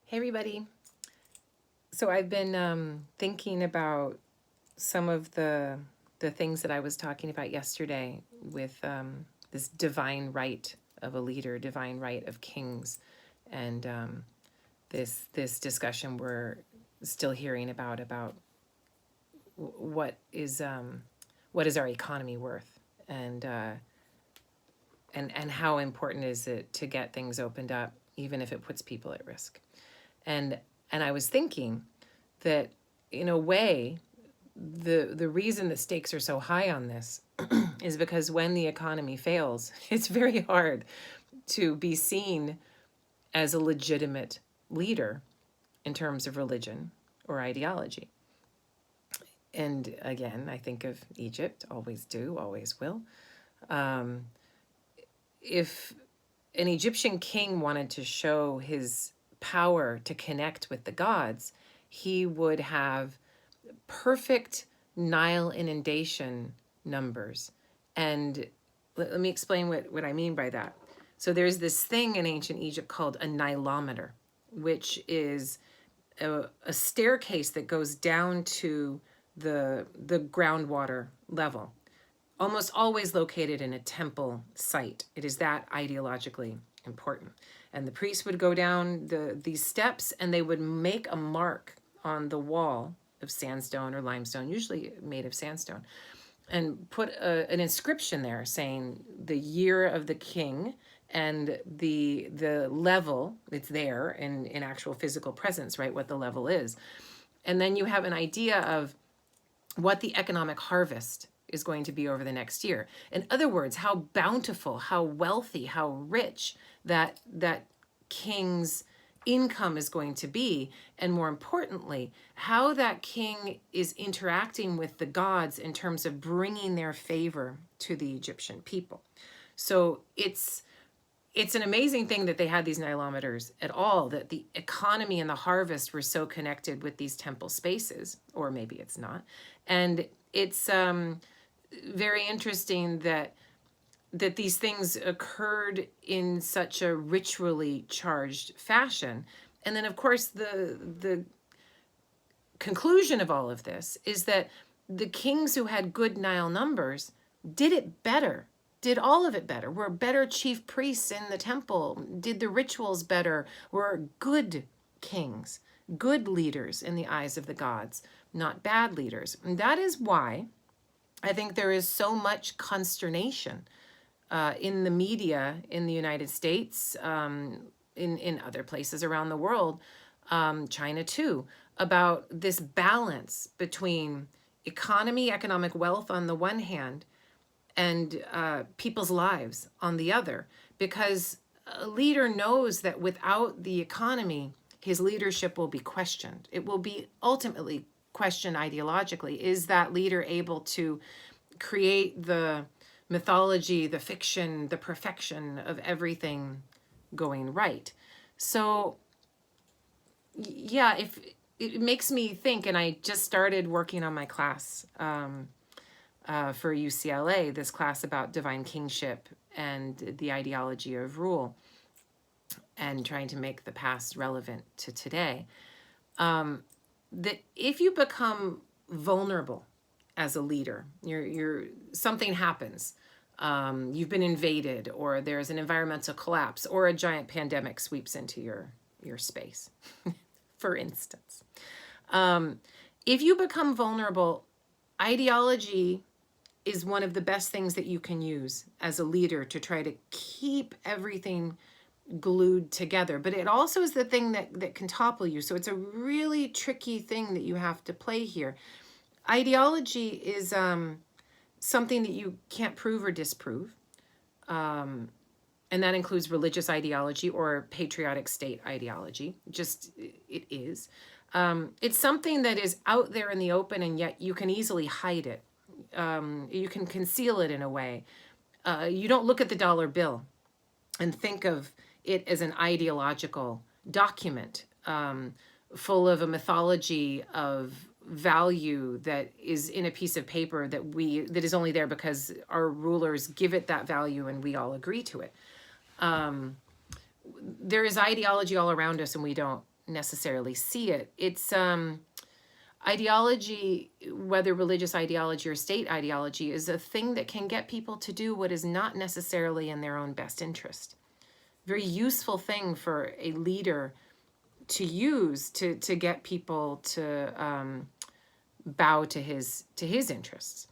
Hey everybody. So I've been thinking about some of the things that I was talking about yesterday with this divine right of a leader, divine right of kings, and this discussion we're still hearing about what is our economy worth, and and how important is it to get things opened up, even if it puts people at risk. And and I was thinking that in a way, the reason that stakes are so high on this is because when the economy fails, it's very hard to be seen as a legitimate leader in terms of religion or ideology. And again, I think of Egypt, always do, always will. If an Egyptian king wanted to show his power to connect with the gods, he would have perfect Nile inundation numbers. And let me explain what I mean by that. So there's this thing in ancient Egypt called a Nilometer, which is a staircase that goes down to the groundwater level, almost always located in a temple site. It is that ideologically important. And the priests would go down these steps and they would make a mark on the wall of sandstone or limestone, usually made of sandstone, and put an inscription there saying the year of the king and the level. It's there in actual physical presence, right? What the level is. And then you have an idea of what the economic harvest is going to be over the next year. In other words, how bountiful, how wealthy, how rich that king's income is going to be, and more importantly, how that king is interacting with the gods in terms of bringing their favor to the Egyptian people. So it's an amazing thing that they had these Nilometers at all, that the economy and the harvest were so connected with these temple spaces, or maybe it's not. And it's very interesting that these things occurred in such a ritually charged fashion. And then, of course, the conclusion of all of this is that the kings who had good Nile numbers did it better, did all of it better, were better chief priests in the temple, did the rituals better, were good kings, good leaders in the eyes of the gods, not bad leaders. And that is why I think there is so much consternation in the media in the United States, in other places around the world, China too, about this balance between economy, economic wealth on the one hand, and people's lives on the other. Because a leader knows that without the economy, his leadership will be questioned. It will be ultimately questioned ideologically. Is that leader able to create the mythology, the fiction, the perfection of everything going right? So yeah, if it makes me think, and I just started working on my class for UCLA, this class about divine kingship and the ideology of rule, and trying to make the past relevant to today. That if you become vulnerable as a leader, you're something happens, you've been invaded, or there's an environmental collapse, or a giant pandemic sweeps into your space, for instance. If you become vulnerable, ideology is one of the best things that you can use as a leader to try to keep everything glued together. But it also is the thing that can topple you. So it's a really tricky thing that you have to play here. Ideology is something that you can't prove or disprove. And that includes religious ideology or patriotic state ideology. Just, it is. It's something that is out there in the open, and yet you can easily hide it. You can conceal it in a way. You don't look at the dollar bill and think of it as an ideological document full of a mythology of value that is in a piece of paper that is only there because our rulers give it that value and we all agree to it. There is ideology all around us and we don't necessarily see it. It's ideology, whether religious ideology or state ideology, is a thing that can get people to do what is not necessarily in their own best interest. Very useful thing for a leader to use to get people to bow to his interests.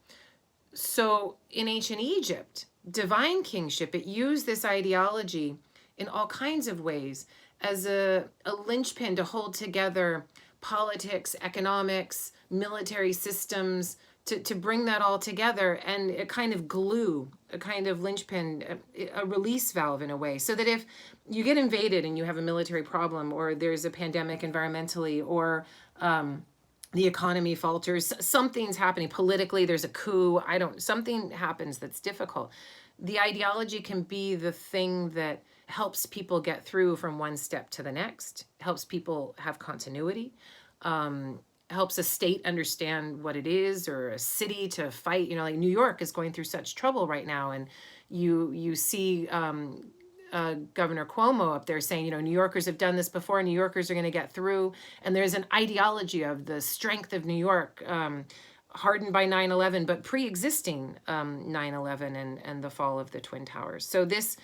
So in ancient Egypt, divine kingship, it used this ideology in all kinds of ways as a linchpin to hold together politics, economics, military systems, to bring that all together, and a kind of glue, a kind of linchpin, a release valve in a way, so that if you get invaded and you have a military problem, or there's a pandemic environmentally, or the economy falters, something's happening politically, there's a coup, something happens that's difficult. The ideology can be the thing that helps people get through from one step to the next, helps people have continuity, helps a state understand what it is, or a city to fight. You know, like New York is going through such trouble right now, and you see Governor Cuomo up there saying, you know, New Yorkers have done this before, New Yorkers are going to get through. And there's an ideology of the strength of New York, hardened by 9/11, but pre-existing 9/11 and the fall of the Twin Towers. So this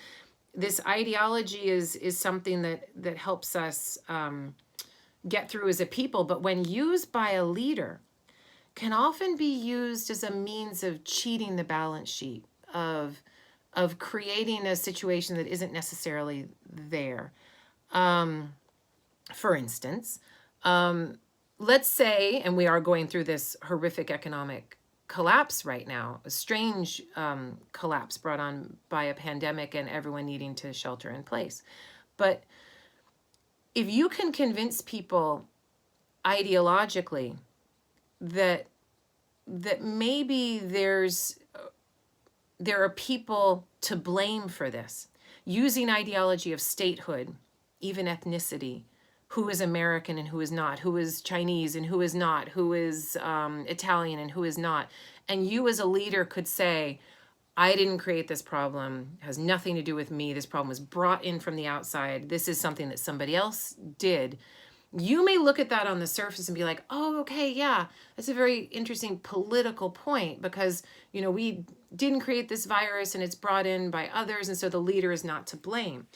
ideology is something that helps us get through as a people, but when used by a leader, can often be used as a means of cheating the balance sheet, of creating a situation that isn't necessarily there. For instance, let's say, and we are going through this horrific economic collapse right now, a strange collapse brought on by a pandemic and everyone needing to shelter in place. But if you can convince people ideologically that maybe there are people to blame for this, using ideology of statehood, even ethnicity, who is American and who is not, who is Chinese and who is not, who is Italian and who is not. And you as a leader could say, I didn't create this problem, it has nothing to do with me, this problem was brought in from the outside, this is something that somebody else did. You may look at that on the surface and be like, oh, okay, yeah, that's a very interesting political point, because, you know, we didn't create this virus and it's brought in by others, and so the leader is not to blame.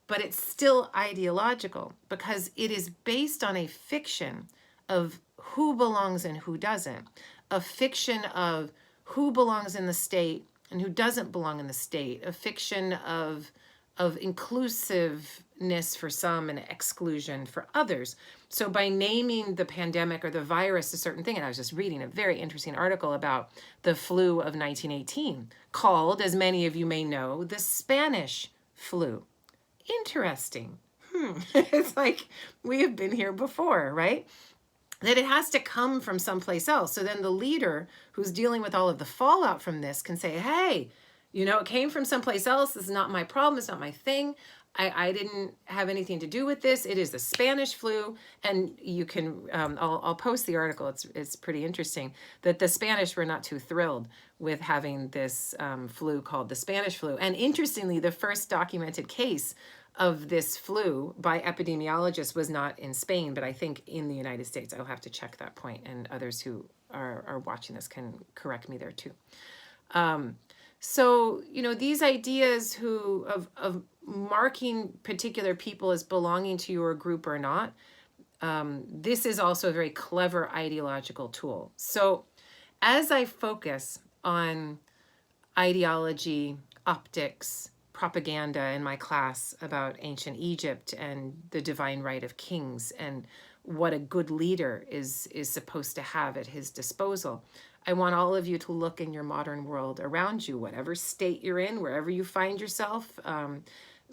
But it's still ideological, because it is based on a fiction of who belongs and who doesn't, a fiction of who belongs in the state and who doesn't belong in the state, a fiction of inclusiveness for some and exclusion for others. So by naming the pandemic or the virus a certain thing, and I was just reading a very interesting article about the flu of 1918, called, as many of you may know, the Spanish flu. Interesting. It's like we have been here before, right? That it has to come from someplace else. So then the leader who's dealing with all of the fallout from this can say, hey, you know, it came from someplace else. This is not my problem. It's not my thing. I didn't have anything to do with this. It is the Spanish flu. And you can, I'll post the article. It's pretty interesting that the Spanish were not too thrilled with having this flu called the Spanish flu. And interestingly, the first documented case of this flu by epidemiologists was not in Spain, but I think in the United States. I'll have to check that point, and others who are watching this can correct me there too. So, you know, these ideas of marking particular people as belonging to your group or not, this is also a very clever ideological tool. So as I focus on ideology, optics, propaganda in my class about ancient Egypt and the divine right of kings and what a good leader is supposed to have at his disposal, I want all of you to look in your modern world around you, whatever state you're in, wherever you find yourself.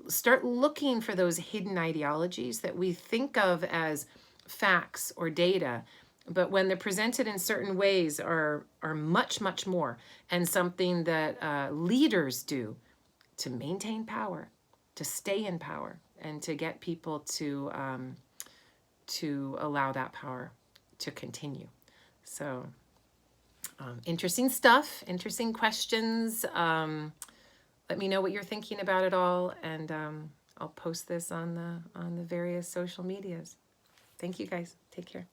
Start looking for those hidden ideologies that we think of as facts or data, but when they're presented in certain ways are much, much more, and something that leaders do to maintain power, to stay in power, and to get people to allow that power to continue. So interesting stuff, interesting questions. Let me know what you're thinking about it all, and I'll post this on the various social medias. Thank you guys. Take care.